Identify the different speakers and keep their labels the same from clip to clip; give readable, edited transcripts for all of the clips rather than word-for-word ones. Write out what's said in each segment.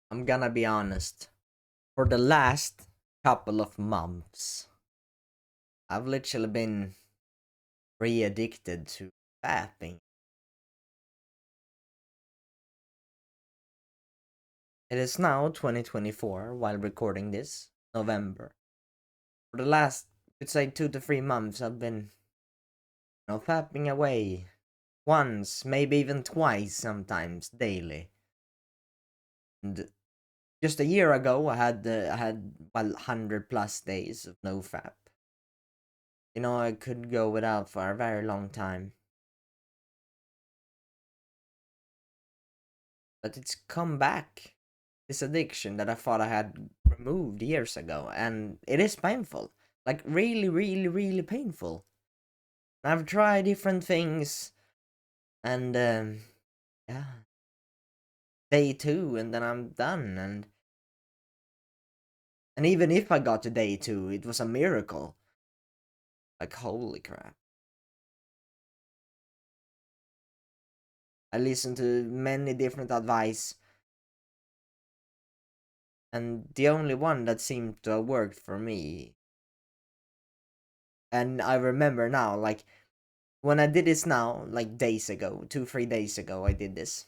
Speaker 1: I'm gonna be honest. For the last couple of months, I've literally been re-addicted to fapping. It is now 2024 while recording this, November. For the last, let's say 2 to 3 months, I've been, fapping away. Once, maybe even twice sometimes, daily. And just a year ago, I had 100+ days of no fap. I could go without for a very long time. But it's come back. This addiction that I thought I had removed years ago, and it is painful. Like, really, really, really painful. I've tried different things, and yeah, day two, and then I'm done. And even if I got to day two, it was a miracle. Like, holy crap. I listened to many different advice, and the only one that seemed to have worked for me, and I remember now, like, when I did this now, like days ago, 2, 3 days ago, I did this.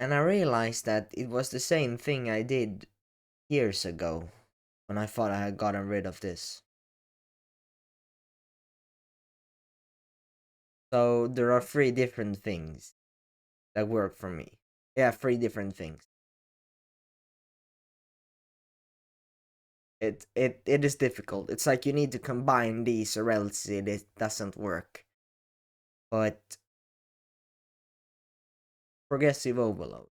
Speaker 1: And I realized that it was the same thing I did years ago when I thought I had gotten rid of this. So there are 3 different things that work for me. Yeah, 3 different things. It is difficult. It's like you need to combine these or else it doesn't work. But progressive overload.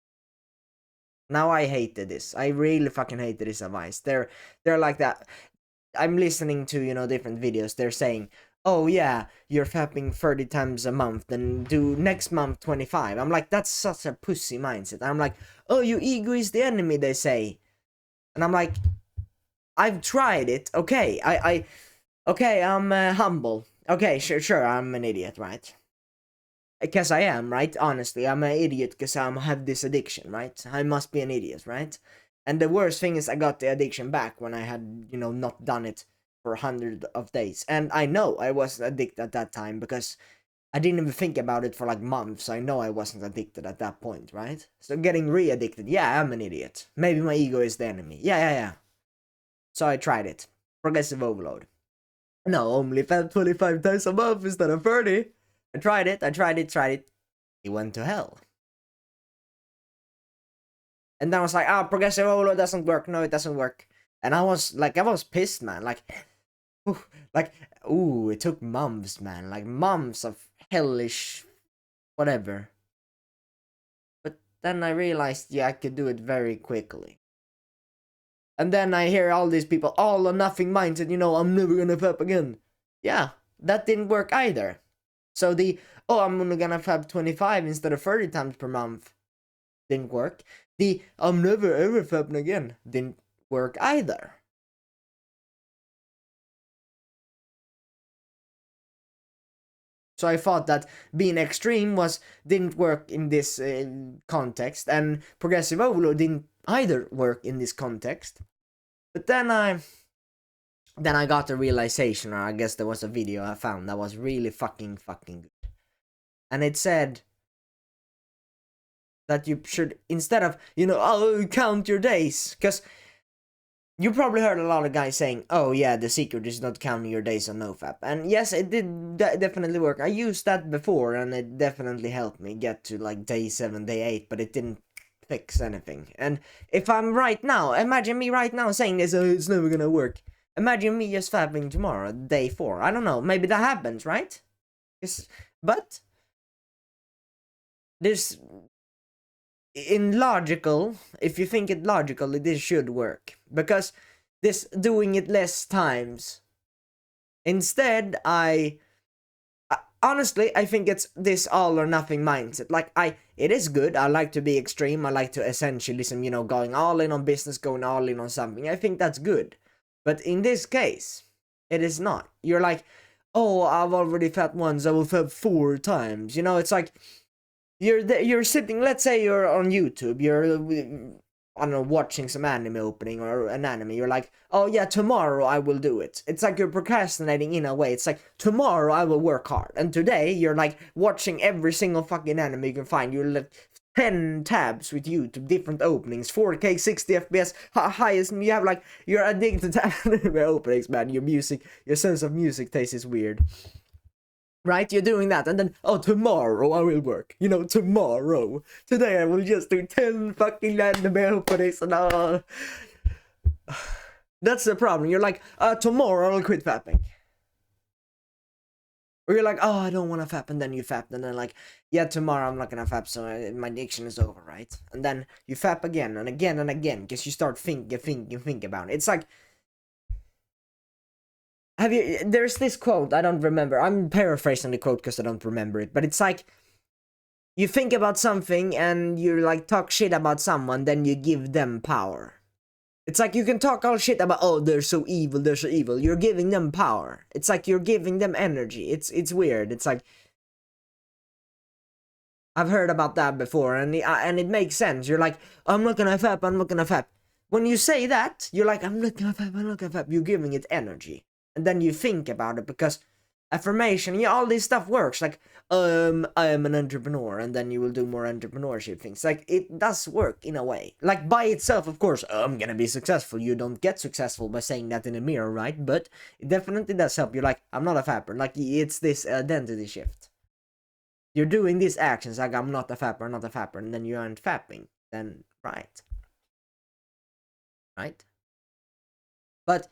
Speaker 1: Now I hated this. I really fucking hated this advice. They're like that. I'm listening to, different videos. They're saying, "Oh yeah, you're fapping 30 times a month, then do next month 25." I'm like, that's such a pussy mindset. I'm like, "Oh, your ego is the enemy," they say. And I'm like, I've tried it. Okay, okay, I'm humble. Okay, sure, I'm an idiot, right? Because I am, right? Honestly, I'm an idiot because I have this addiction, right? I must be an idiot, right? And the worst thing is I got the addiction back when I had, not done it for 100 of days. And I know I wasn't addicted at that time because I didn't even think about it for like months. I know I wasn't addicted at that point, right? So getting re-addicted, yeah, I'm an idiot. Maybe my ego is the enemy. Yeah. So I tried it. Progressive overload. No, only felt 25 times a month instead of 30. I tried it. It went to hell. And then I was like, progressive overload doesn't work. No, it doesn't work. And I was pissed, man. Ooh, like, it took months, man. Like, months of hellish whatever. But then I realized, yeah, I could do it very quickly. And then I hear all these people, all or nothing mindset, I'm never gonna fap again. Yeah, that didn't work either. So I'm only gonna fap 25 instead of 30 times per month didn't work. I'm never ever fapping again didn't work either. So I thought that being extreme didn't work in this context, and progressive overload didn't either work in this context. But then I got the realization, or I guess there was a video I found that was really fucking good, and it said that you should, instead of count your days, because you probably heard a lot of guys saying, "Oh yeah, the secret is not counting your days on nofap," and yes, it did definitely work. I used that before, and it definitely helped me get to like day 7, day 8, but it didn't fix anything. And if I'm right now, imagine me right now saying this, "Oh, it's never gonna work." Imagine me just fapping tomorrow, day 4. I don't know, maybe that happens, right? But there's in logical, if you think it logically, this should work because this doing it less times. Instead, honestly, I think it's this all or nothing mindset. Like, it is good. I like to be extreme. I like to essentialism, going all in on business, going all in on something. I think that's good. But in this case, it is not. You're like, oh, I've already fat once, I will fat 4 times. You know, it's like you're sitting, let's say you're on YouTube, you're I don't know, watching some anime opening or an anime, you're like, oh yeah, tomorrow I will do it. It's like you're procrastinating in a way. It's like, tomorrow I will work hard. And today you're like watching every single fucking anime you can find. You're like 10 tabs with YouTube, different openings, 4K, 60 FPS, highest. You have like, you're addicted to anime openings, man. Your sense of music taste is weird. Right? You're doing that, and then, oh, tomorrow I will work. You know, tomorrow. Today I will just do 10 fucking anime openings and all. That's the problem. You're like, tomorrow I'll quit fapping. Or you're like, oh, I don't want to fap, and then you fap, and then like, yeah, tomorrow I'm not gonna fap, so my addiction is over, right? And then you fap again and again and again, because you start think about it. It's like, there's this quote, I don't remember, I'm paraphrasing the quote because I don't remember it, but it's like, you think about something and you like talk shit about someone, then you give them power. It's like you can talk all shit about, oh, they're so evil, you're giving them power. It's like you're giving them energy. It's weird. It's like, I've heard about that before, and it makes sense. You're like, I'm not gonna fap. When you say that, you're like, I'm not gonna fap. You're giving it energy. And then you think about it, because affirmation, yeah, all this stuff works. Like, I am an entrepreneur, and then you will do more entrepreneurship things. Like, it does work in a way. Like, by itself, of course, I'm gonna be successful. You don't get successful by saying that in a mirror, right? But it definitely does help. You're like, I'm not a fapper. Like, it's this identity shift. You're doing these actions, like, I'm not a fapper, and then you aren't fapping. Then, right? But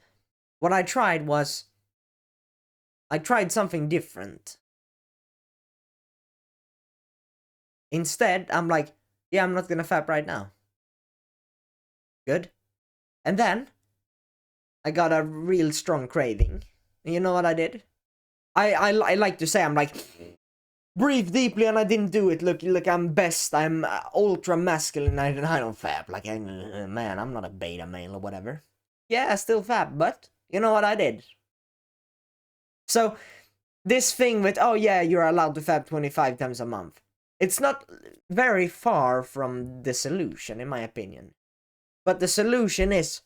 Speaker 1: what I tried was, I tried something different. Instead, I'm like, yeah, I'm not gonna fap right now. Good. And then, I got a real strong craving. And you know what I did? I like to say, I'm like, breathe deeply, and I didn't do it. Look, I'm best. I'm ultra masculine. I don't fap. Like, man, I'm not a beta male or whatever. Yeah, I still fap, but you know what I did? So, this thing with, oh yeah, you're allowed to fap 25 times a month. It's not very far from the solution, in my opinion. But the solution is,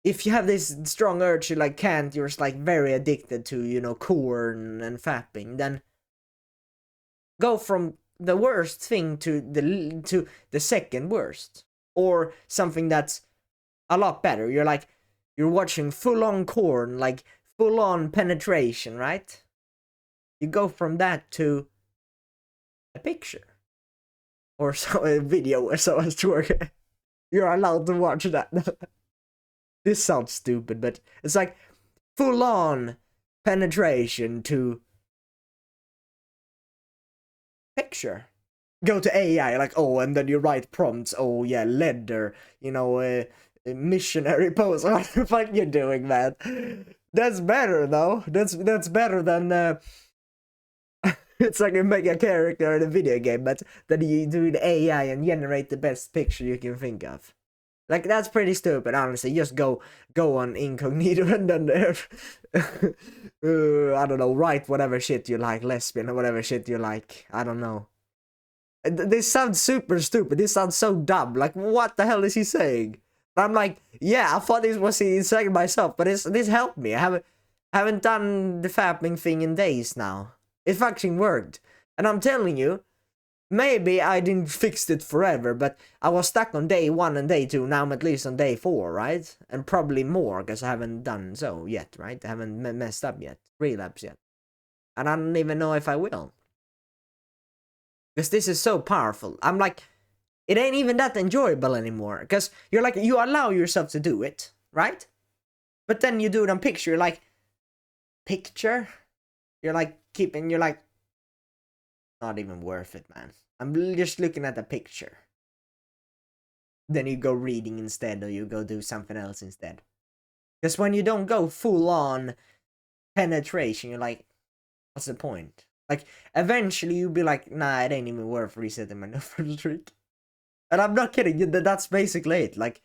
Speaker 1: if you have this strong urge, you like can't, you're just like very addicted to, you know, corn and fapping, then go from the worst thing to the second worst. Or something that's a lot better. You're like, you're watching full-on corn, like full-on penetration, right? You go from that to a picture. Or a video where someone's twerking. You're allowed to watch that. This sounds stupid, but it's like full-on penetration to picture. Go to AI, like, oh, and then you write prompts. Oh yeah, leather, you know, missionary pose. What the fuck you doing, man? That's better though. That's better than it's like you make a character in a video game, but then you do the AI and generate the best picture you can think of. Like, that's pretty stupid, honestly. Just go on incognito and then I don't know, write whatever shit you like, lesbian or whatever shit you like. I don't know. This sounds super stupid. This sounds so dumb. Like, what the hell is he saying? I'm like, yeah, I thought this was saying myself, but this helped me. I haven't done the fapping thing in days now. It fucking worked. And I'm telling you, maybe I didn't fix it forever, but I was stuck on day 1 and day 2. Now I'm at least on day 4, right? And probably more, because I haven't done so yet, right? I haven't messed up yet. Relapse yet. And I don't even know if I will. Because this is so powerful. I'm like, it ain't even that enjoyable anymore. Because you're like, you allow yourself to do it, right? But then you do it on picture. You're like, picture? You're like, you're like, not even worth it, man. I'm just looking at the picture. Then you go reading instead, or you go do something else instead. Because when you don't go full on penetration, you're like, what's the point? Like, eventually you'll be like, nah, it ain't even worth resetting my number streak. And I'm not kidding, that's basically it. Like,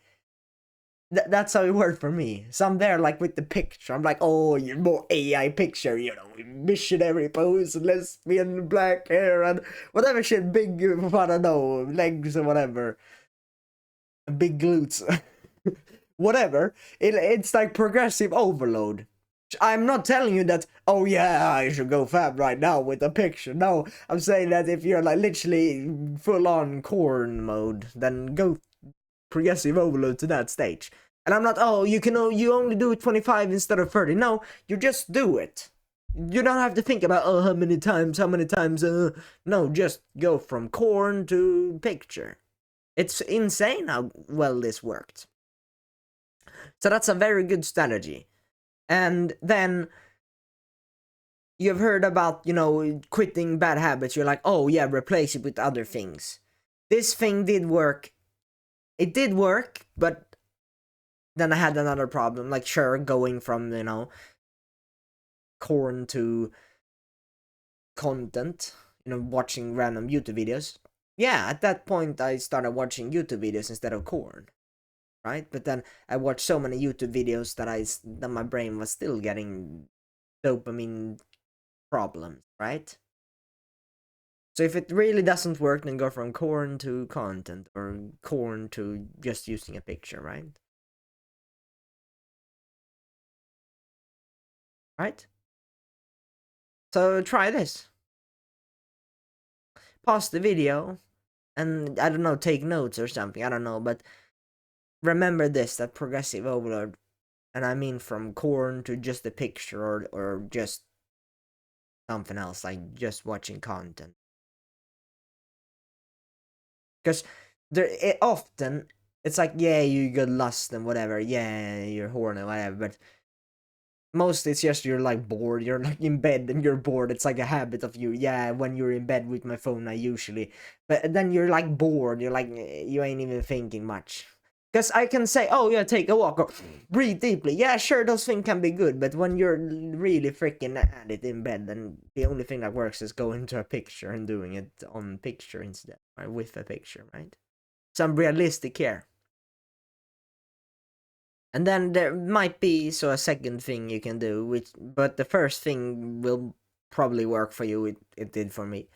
Speaker 1: that's how it worked for me. So I'm there like with the picture. I'm like, oh, you're more AI picture, you know, missionary pose, lesbian, black hair, and whatever shit, big, I don't know, legs or whatever, big glutes, whatever. It's like progressive overload. I'm not telling you that, oh yeah, I should go fab right now with a picture. No, I'm saying that if you're like literally full on corn mode, then go progressive overload to that stage. And I'm not, oh, you only do 25 instead of 30. No, you just do it. You don't have to think about, oh, how many times, no, just go from corn to picture. It's insane how well this worked. So that's a very good strategy. And then you've heard about, quitting bad habits. You're like, oh yeah, replace it with other things. This thing did work. It did work, but then I had another problem. Like, sure, going from, corn to content, watching random YouTube videos. Yeah, at that point, I started watching YouTube videos instead of corn, right? But then I watched so many YouTube videos that my brain was still getting dopamine problems, right? So if it really doesn't work, then go from corn to content or corn to just using a picture, right? Right? So try this. Pause the video and, I don't know, take notes or something. I don't know, but remember this, that progressive overload, and I mean from corn to just a picture or just something else, like just watching content. Because often it's like, yeah, you got lust and whatever, yeah, you're horny, whatever, but mostly it's just you're like bored, you're like in bed and you're bored. It's like a habit of you. Yeah, when you're in bed with my phone, I usually, but then you're like bored, you're like, you ain't even thinking much. Because I can say, oh yeah, take a walk or breathe deeply. Yeah, sure, those things can be good, but when you're really freaking at it in bed, then the only thing that works is going to a picture and doing it on picture instead, or with a picture, right? Some realistic here. And then there might be a second thing you can do, but the first thing will probably work for you. It did for me.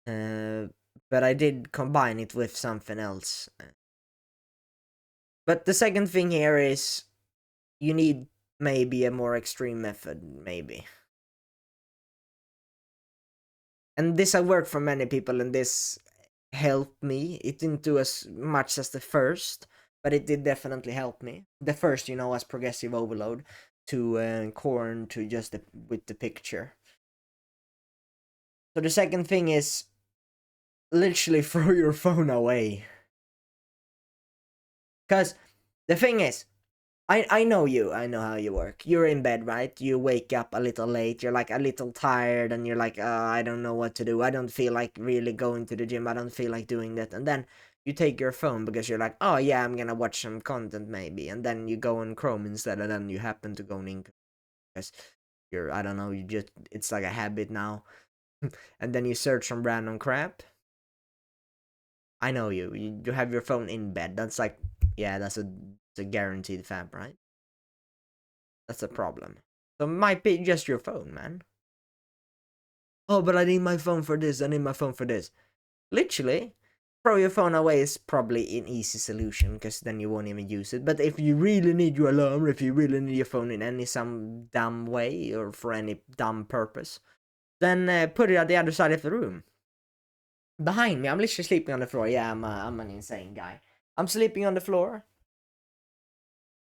Speaker 1: But I did combine it with something else. But the second thing here is you need maybe a more extreme method, maybe. And this has worked for many people, and this helped me. It didn't do as much as the first, but it did definitely help me. The first, was progressive overload to corn to just with the picture. So the second thing is literally throw your phone away. Because the thing is, I know you. I know how you work. You're in bed, right? You wake up a little late. You're like a little tired, and you're like, I don't know what to do. I don't feel like really going to the gym. I don't feel like doing that. And then you take your phone because you're like, oh yeah, I'm gonna watch some content maybe. And then you go on Chrome instead, and then you happen to go in because I don't know, it's like a habit now. And then you search some random crap. I know you. You have your phone in bed. That's like, yeah, that's a guaranteed fab, right? That's a problem. So it might be just your phone, man. Oh, but I need my phone for this. I need my phone for this. Literally, throw your phone away is probably an easy solution because then you won't even use it. But if you really need your alarm, if you really need your phone in some dumb way or for any dumb purpose, then put it at the other side of the room. Behind me, I'm literally sleeping on the floor. Yeah, I'm an insane guy. I'm sleeping on the floor.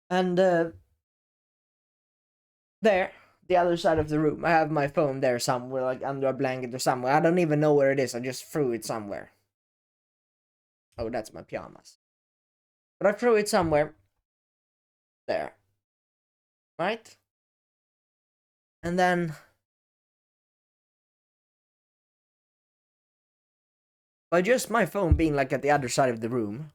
Speaker 1: And there, the other side of the room, I have my phone there somewhere, like under a blanket or somewhere. I don't even know where it is. I just threw it somewhere. Oh, that's my pajamas. But I threw it somewhere there. Right? And then by just my phone being like at the other side of the room,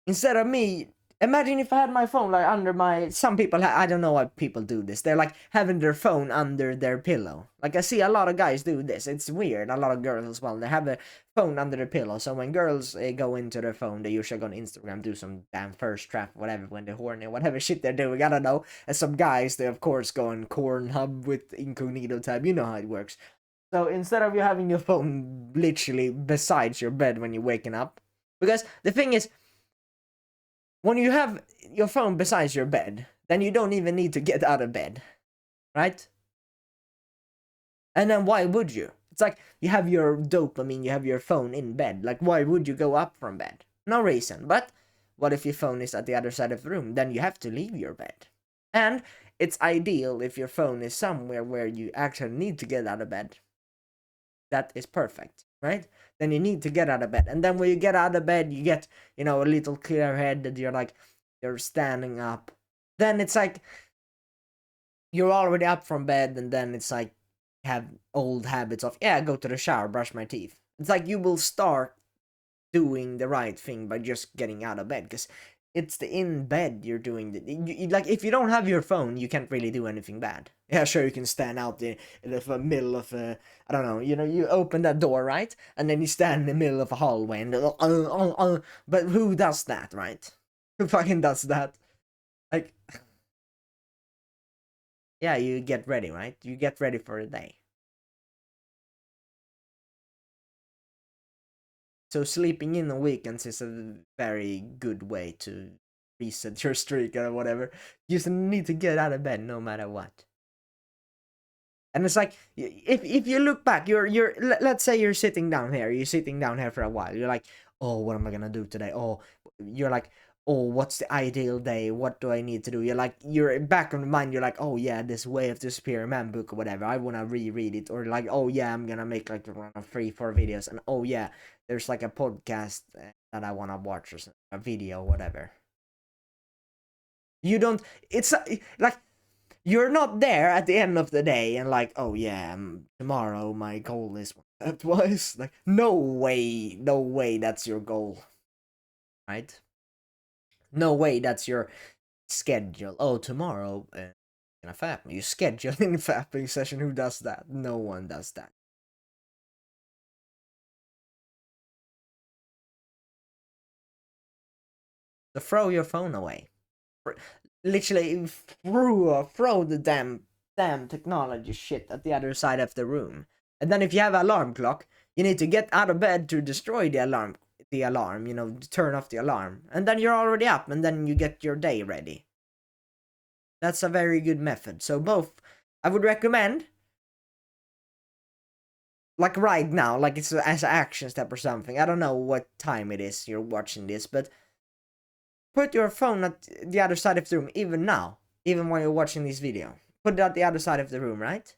Speaker 1: instead of me Imagine if I had my phone like under my. Some people, I don't know why people do this. They're like having their phone under their pillow. Like I see a lot of guys do this. It's weird. A lot of girls as well. They have a phone under their pillow. So when girls go into their phone, they usually go on Instagram, do some damn first trap, whatever, when they're horny, whatever shit they're doing. I don't know. And some guys, they of course go on Cornhub with incognito tab. You know how it works. So instead of you having your phone literally besides your bed when you're waking up, because the thing is, when you have your phone besides your bed, then you don't even need to get out of bed, right? And then why would you? It's like you have your dopamine, you have your phone in bed. Like, why would you go up from bed? No reason. But what if your phone is at the other side of the room? Then you have to leave your bed. And it's ideal if your phone is somewhere where you actually need to get out of bed. That is perfect, right? Then you need to get out of bed. And then when you get out of bed, you get, a little clear head that you're standing up. Then it's like you're already up from bed, and then it's like have old habits of, go to the shower, brush my teeth. It's like you will start doing the right thing by just getting out of bed, because it's the in bed you're doing like if you don't have your phone, you can't really do anything bad. Yeah, sure, you can stand out in the middle of I don't know, you open that door, right, and then you stand in the middle of a hallway and but who does that, right? Who fucking does that? Like, yeah, you get ready, right? You get ready for the day. So sleeping in on weekends is a very good way to reset your streak or whatever. You just need to get out of bed no matter what. And it's like, if you look back, let's say you're sitting down here for a while. You're like, oh, what am I gonna do today? Oh, you're like, oh, what's the ideal day? What do I need to do? You're back of the mind. You're like, oh yeah, this Way of the Superior Man book or whatever. I wanna reread it, or like, oh yeah, I'm gonna make like 3-4 videos, and oh yeah, there's like a podcast that I wanna watch, or a video, whatever. You don't. It's like you're not there at the end of the day and like, oh yeah, tomorrow my goal is that was like, no way that's your goal, right? No way that's your schedule. Oh, tomorrow in a fapping, you schedule in a fapping session. Who does that? No one does that. So throw your phone away. Literally throw the damn technology shit at the other side of the room. And then if you have an alarm clock, you need to get out of bed to destroy the alarm, to turn off the alarm. And then you're already up, and then you get your day ready. That's a very good method. So both, I would recommend, like right now, like it's as an action step or something. I don't know what time it is you're watching this, but put your phone at the other side of the room, even now, even while you're watching this video. Put it at the other side of the room, right?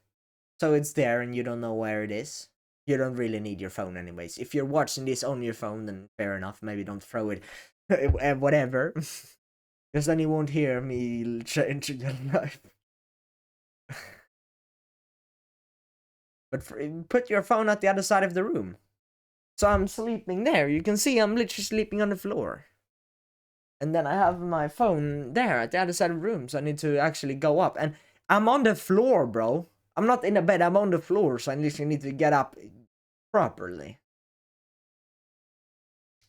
Speaker 1: So it's there and you don't know where it is. You don't really need your phone anyways. If you're watching this on your phone, then fair enough. Maybe don't throw it, whatever. Because then you won't hear me changing your life. But put your phone at the other side of the room. So I'm sleeping there. You can see I'm literally sleeping on the floor. And then I have my phone there at the other side of the room, so I need to actually go up. And I'm on the floor, bro. I'm not in a bed, I'm on the floor, so I literally need to get up properly.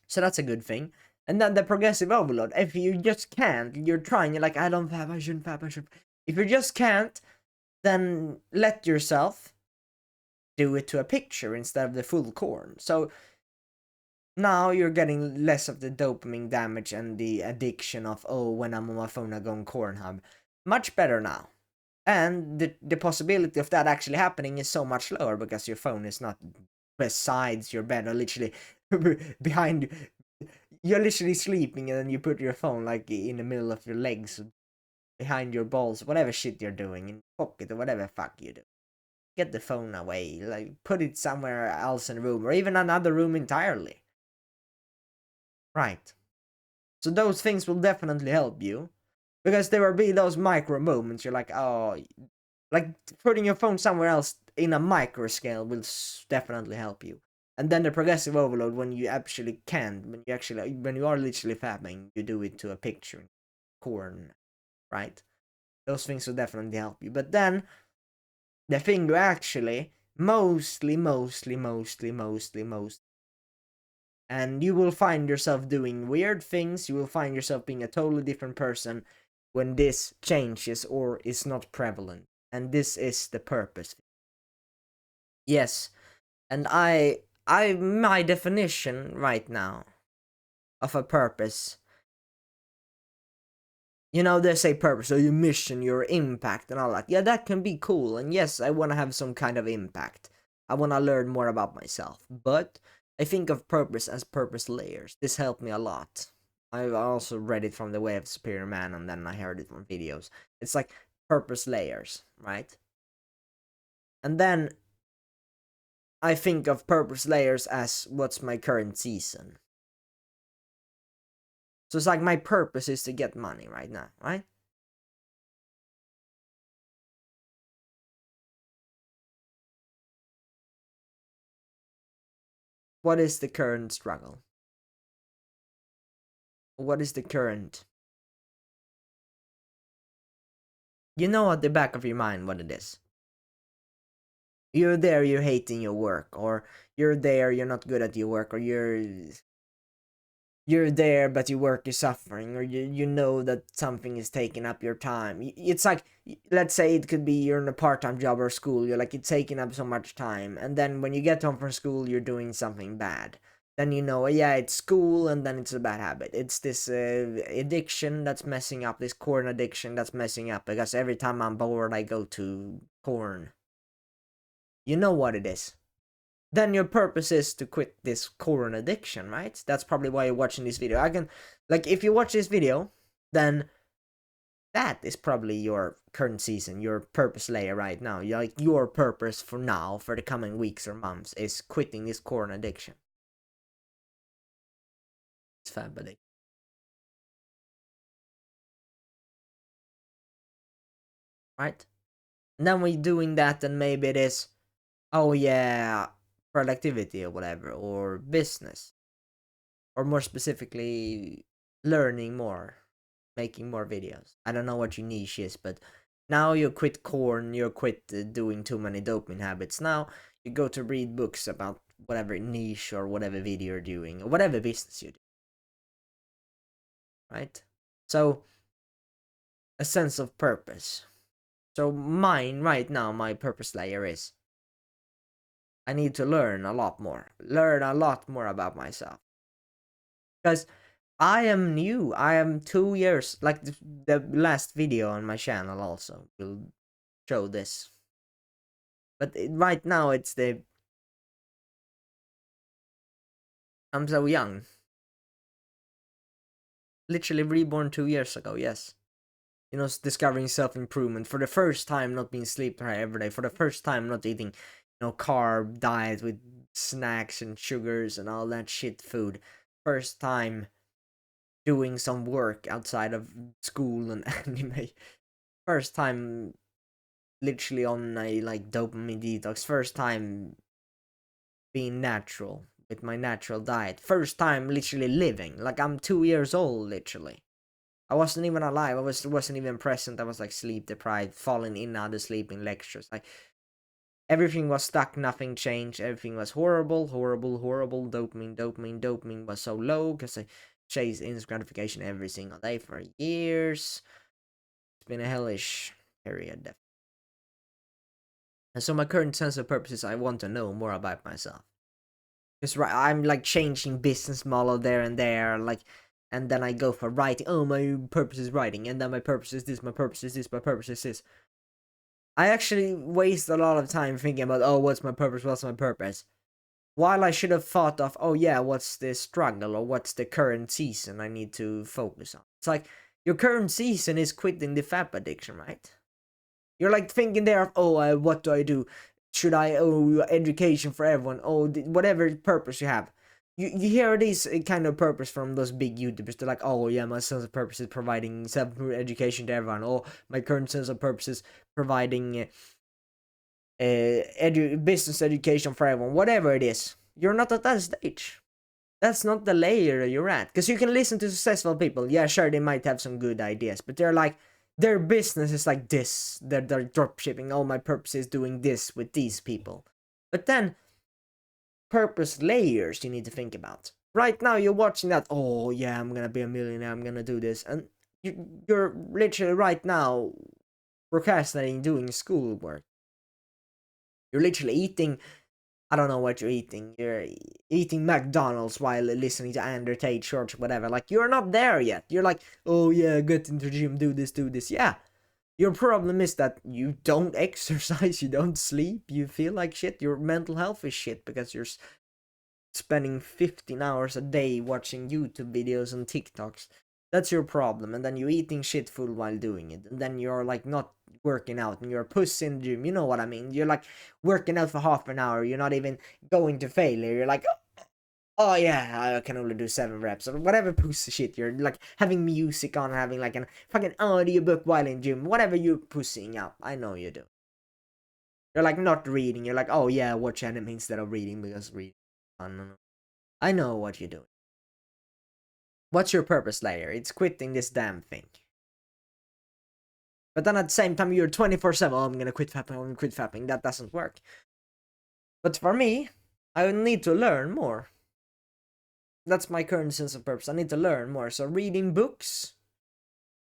Speaker 1: So that's a good thing. And then the progressive overload. If you just can't, you're trying, you're like, I don't have, I shouldn't have, I should. If you just can't, then let yourself do it to a picture instead of the full corn. So now you're getting less of the dopamine damage and the addiction of, oh, when I'm on my phone I go on Cornhub. Much better now. And the possibility of that actually happening is so much lower because your phone is not besides your bed or literally behind you. You're literally sleeping and then you put your phone like in the middle of your legs, behind your balls, whatever shit you're doing, in pocket or whatever fuck you do. Get the phone away, like put it somewhere else in the room or even another room entirely. Right. So those things will definitely help you. Because there will be those micro moments you're like, oh, like putting your phone somewhere else in a micro scale will definitely help you. And then the progressive overload, when you actually can, when you are literally fapping, you do it to a picture, corn, right? Those things will definitely help you. But then the thing to actually mostly, and you will find yourself doing weird things. You will find yourself being a totally different person when this changes or is not prevalent. And this is the purpose. Yes, and my definition right now of a purpose, you know, they say purpose, or your mission, your impact, and all that. Yeah, that can be cool. And yes, I want to have some kind of impact. I want to learn more about myself. But I think of purpose as purpose layers. This helped me a lot. I also read it from The Way of Superior Man, and then I heard it from videos. It's like purpose layers, right? And then I think of purpose layers as what's my current season. So it's like my purpose is to get money right now, right? What is the current struggle? What is the current? You know at the back of your mind what it is. You're there, you're hating your work, or you're there, you're not good at your work, or you're there but your work is suffering, or you know that something is taking up your time. It's like, let's say it could be you're in a part-time job or school, you're like, it's taking up so much time, and then when you get home from school you're doing something bad. Then you know, yeah, it's school, and then it's a bad habit. It's this addiction that's messing up, this corn addiction that's messing up, because every time I'm bored I go to corn. You know what it is. Then your purpose is to quit this corn addiction, right? That's probably why you're watching this video. I can, like, if you watch this video, then that is probably your current season, your purpose layer right now. Like, your purpose for now, for the coming weeks or months, is quitting this corn addiction. It's fab addiction. Right? And then we're doing that, and maybe it is, oh yeah, productivity or whatever, or business. Or more specifically, learning more, making more videos. I don't know what your niche is, but now you quit corn, you quit doing too many dopamine habits. Now you go to read books about whatever niche or whatever video you're doing, or whatever business you do. Right? So, a sense of purpose. So, mine right now, my purpose layer is I need to learn a lot more. Learn a lot more about myself. Because I am new. I am 2 years. Like the last video on my channel also will show this. But right now it's the I'm so young. Literally reborn 2 years ago. Yes. You know, discovering self-improvement for the first time, not being sleep deprived every day. For the first time, not eating, carb diet with snacks and sugars and all that shit food. First time doing some work outside of school and anime. First time literally on a like dopamine detox. First time being natural with my natural diet. First time literally living. Like, I'm 2 years old literally. I wasn't even alive. Wasn't even present. I was like sleep deprived, falling in out of sleeping lectures. Like, everything was stuck, nothing changed. Everything was horrible. Dopamine was so low because I chased instant gratification every single day for years. It's been a hellish period. And so my current sense of purpose is I want to know more about myself. Because I'm like changing business model there and there, like, and then I go for writing. Oh, my purpose is writing, and then my purpose is this, my purpose is this, my purpose is this. I actually waste a lot of time thinking about, oh, what's my purpose? While I should have thought of, oh yeah, what's the struggle, or what's the current season I need to focus on. It's like, your current season is quitting the fap addiction, right? You're like thinking there of, oh, what do I do? Should I, education for everyone? Oh, whatever purpose you have. You hear these kind of purpose from those big YouTubers. They're like, oh yeah, my sense of purpose is providing self-education to everyone. Oh, my current sense of purpose is providing business education for everyone. Whatever it is. you're not at that stage. That's not the layer you're at. Because you can listen to successful people. Yeah, sure, they might have some good ideas, but they're like, their business is like this. They're drop shipping. Oh, my purpose is doing this with these people. But then, purpose layers you need to think about. Right now, you're watching that. Oh, yeah, I'm gonna be a millionaire. I'm gonna do this. And you're literally right now procrastinating doing schoolwork. You're literally eating, I don't know what you're eating. You're eating McDonald's while listening to Andrew Tate Shorts, whatever. Like, you're not there yet. You're like, oh yeah, get into the gym, do this, do this. Yeah. Your problem is that you don't exercise, you don't sleep, you feel like shit. Your mental health is shit because you're spending 15 hours a day watching YouTube videos and TikToks. That's your problem. And then you're eating shit food while doing it. And then you're like not working out and you're a puss in the gym. You know what I mean? You're like working out for half an hour. You're not even going to failure. You're like, oh yeah, I can only do 7 reps or whatever pussy shit. You're like having music on, having like a fucking audiobook while in gym. Whatever you're pussying out. I know you do. You're like not reading. You're like, oh yeah, watch anime instead of reading because reading. I know what you're doing. What's your purpose layer? It's quitting this damn thing. But then at the same time, you're 24/7. Oh, I'm gonna quit fapping. I'm gonna quit fapping. That doesn't work. But for me, I need to learn more. That's my current sense of purpose. I need to learn more. So reading books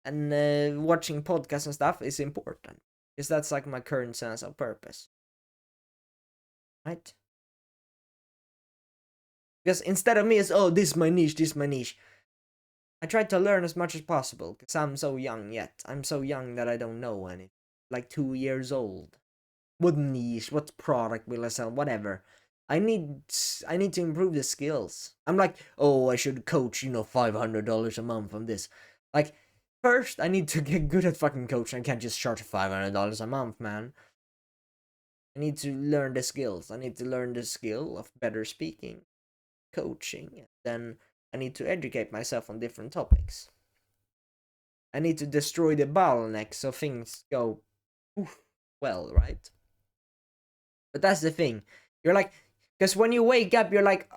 Speaker 1: and watching podcasts and stuff is important. Because that's like my current sense of purpose. Right? Because instead of me as, oh, this is my niche, this is my niche. I try to learn as much as possible, because I'm so young yet. I'm so young that I don't know any. Like 2 years old. What niche, what product will I sell, whatever. I need to improve the skills. I'm like, oh, I should coach, $500 a month on this. Like, first, I need to get good at fucking coaching. I can't just charge $500 a month, man. I need to learn the skills. I need to learn the skill of better speaking, coaching. Then I need to educate myself on different topics. I need to destroy the bottlenecks so things go well, right? But that's the thing. You're like, because when you wake up, you're like,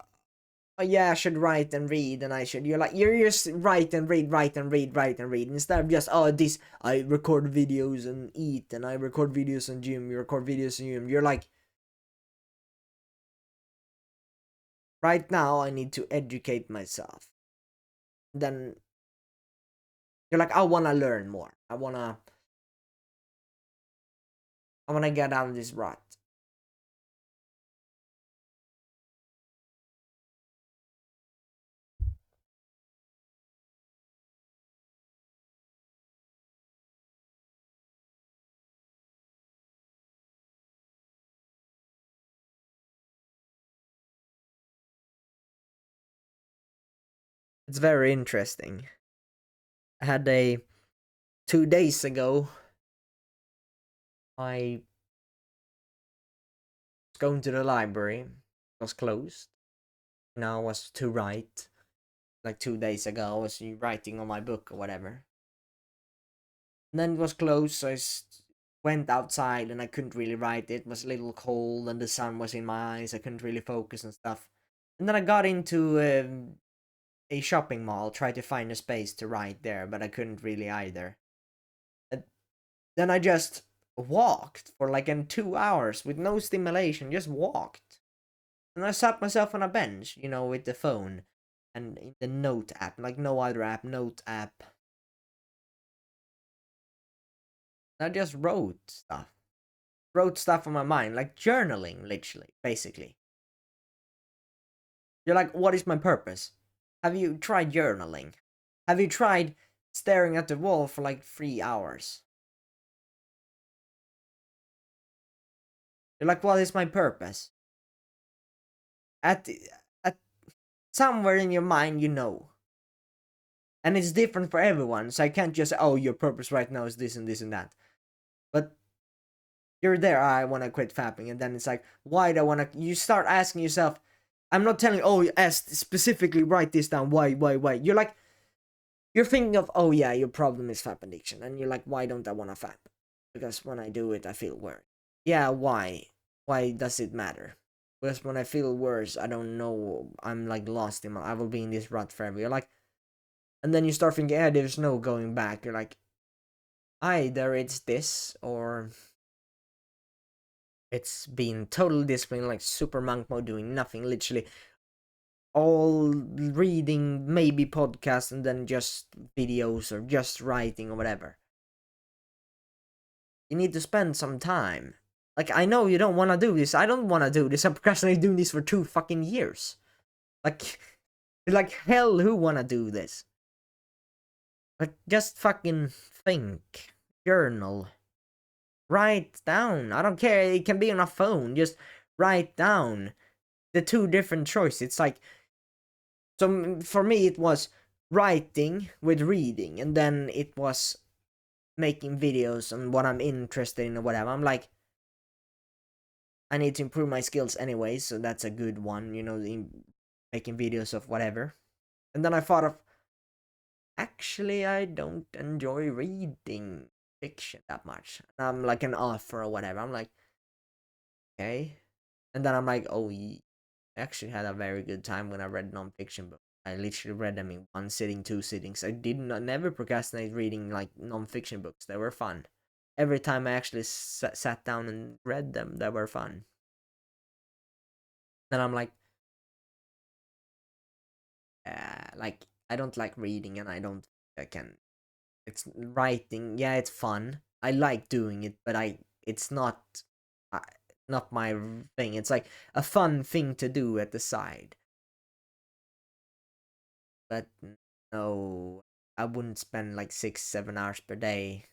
Speaker 1: oh yeah, I should write and read, and you're just write and read, write and read, write and read, instead of just, oh, this, I record videos and eat, and I record videos on gym, you record videos on gym. You're like, right now, I need to educate myself. Then you're like, I wanna learn more. I wanna get out of this rut. It's very interesting. I had 2 days ago, I was going to the library. It was closed. Now I was to write. Like 2 days ago, I was writing on my book or whatever. And then it was closed, so I went outside and I couldn't really write. It was a little cold and the sun was in my eyes. I couldn't really focus and stuff. And then I got into a shopping mall, tried to find a space to write there, but I couldn't really either. And then I just walked for like 2 hours with no stimulation, just walked. And I sat myself on a bench, with the phone and in the note app, like no other app, note app. I just wrote stuff. Wrote stuff on my mind, like journaling, literally, basically. You're like, what is my purpose? Have you tried journaling? Have you tried staring at the wall for like 3 hours? You're like, what is my purpose? At somewhere in your mind, you know. And it's different for everyone, so I can't just say, oh, your purpose right now is this and this and that. But you're there, I want to quit fapping, and then it's like, why do I want to? You start asking yourself, I'm not telling, oh, specifically write this down, why? You're like, you're thinking of, oh yeah, your problem is fap addiction, and you're like, why don't I want to fap? Because when I do it, I feel weird. Yeah, why? Why does it matter? Because when I feel worse, I don't know. I'm like lost in my. I will be in this rut forever. You're like, and then you start thinking, yeah, there's no going back. You're like, either it's this or it's been total discipline, like super monk mode, doing nothing, literally all reading, maybe podcasts, and then just videos or just writing or whatever. You need to spend some time. Like, I know you don't want to do this. I don't want to do this. I procrastinated doing this for 2 fucking years. Like, like hell, who want to do this? But just fucking think, journal, write down. I don't care. It can be on a phone. Just write down the two different choices. It's like, so for me, it was writing with reading, and then it was making videos on what I'm interested in or whatever. I'm like, I need to improve my skills anyway, so that's a good one, making videos of whatever. And then I thought of, actually, I don't enjoy reading fiction that much. And I'm like an author or whatever. I'm like, okay. And then I'm like, oh, I actually had a very good time when I read non-fiction books. I literally read them in one sitting, 2 sittings. I did not never procrastinate reading like non-fiction books. They were fun. Every time I actually sat down and read them, they were fun. Then I'm like I don't like reading, and I can. It's writing. Yeah, it's fun. I like doing it, but it's uh, not my thing. It's like a fun thing to do at the side. But no, I wouldn't spend like 6, 7 hours per day.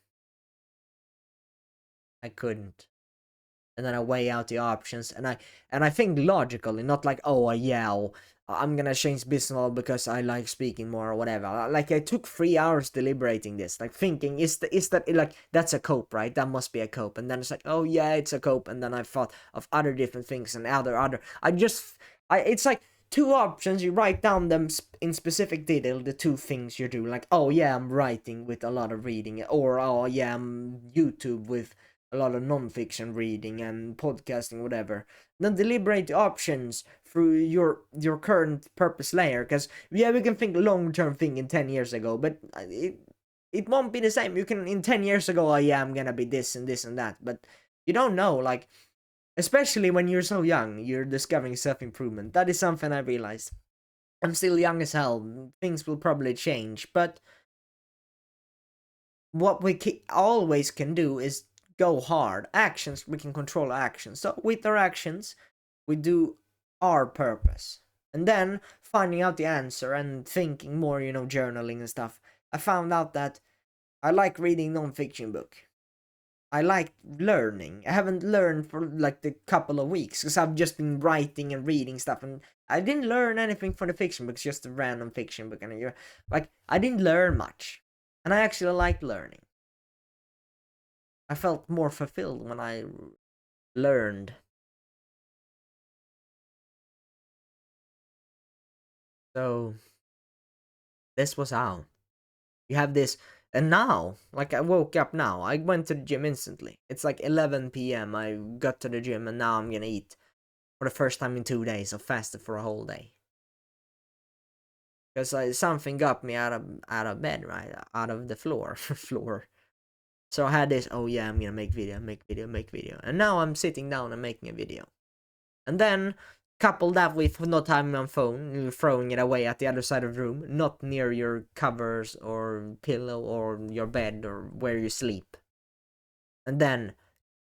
Speaker 1: I couldn't. And then I weigh out the options, and I think logically, not like, oh yeah, I'm gonna change business model because I like speaking more or whatever. Like, I took 3 hours deliberating this, like thinking, is that like, that's a cope, right? That must be a cope. And then it's like, oh yeah, it's a cope. And then I thought of other different things and other. It's like two options. You write down them in specific detail, the two things you do. Like, oh yeah, I'm writing with a lot of reading, or oh yeah, I'm YouTube with a lot of non-fiction reading and podcasting, whatever. Then deliberate the options through your current purpose layer, because yeah, we can think long-term thinking 10 years ago, but it won't be the same. You can, in 10 years ago, oh yeah, I'm gonna be this and this and that, but you don't know, like, especially when you're so young, you're discovering self-improvement. That is something I realized. I'm still young as hell. Things will probably change, but what we always can do is go hard. Actions, we can control actions. So with our actions, we do our purpose. And then finding out the answer and thinking more, journaling and stuff. I found out that I like reading non-fiction book. I like learning. I haven't learned for like a couple of weeks because I've just been writing and reading stuff, and I didn't learn anything from the fiction books, just a random fiction book, and like, I didn't learn much, and I actually liked learning. I felt more fulfilled when I learned. So this was how you have this. And now, like, I woke up now, I went to the gym instantly. It's like 11 p.m. I got to the gym, and now I'm gonna eat for the first time in 2 days. I fasted for a whole day because something got me out of bed, right, out of the floor. So I had this. Oh yeah, I'm gonna make video, and now I'm sitting down and making a video. And then couple that with not having my phone, throwing it away at the other side of the room, not near your covers or pillow or your bed or where you sleep. And then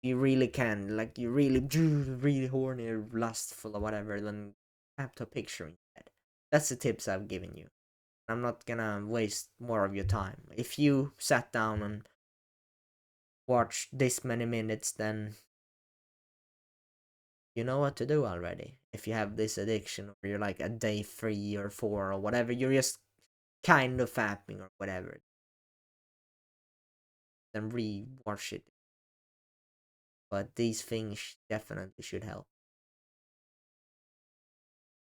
Speaker 1: you really can, like, you really horny or lustful or whatever, then snap a picture instead. That's the tips I've given you. I'm not gonna waste more of your time. If you sat down and watched this many minutes, then you know what to do already. If you have this addiction, or you're like a day 3 or 4 or whatever, you're just kind of fapping or whatever, then re-watch it. But these things definitely should help.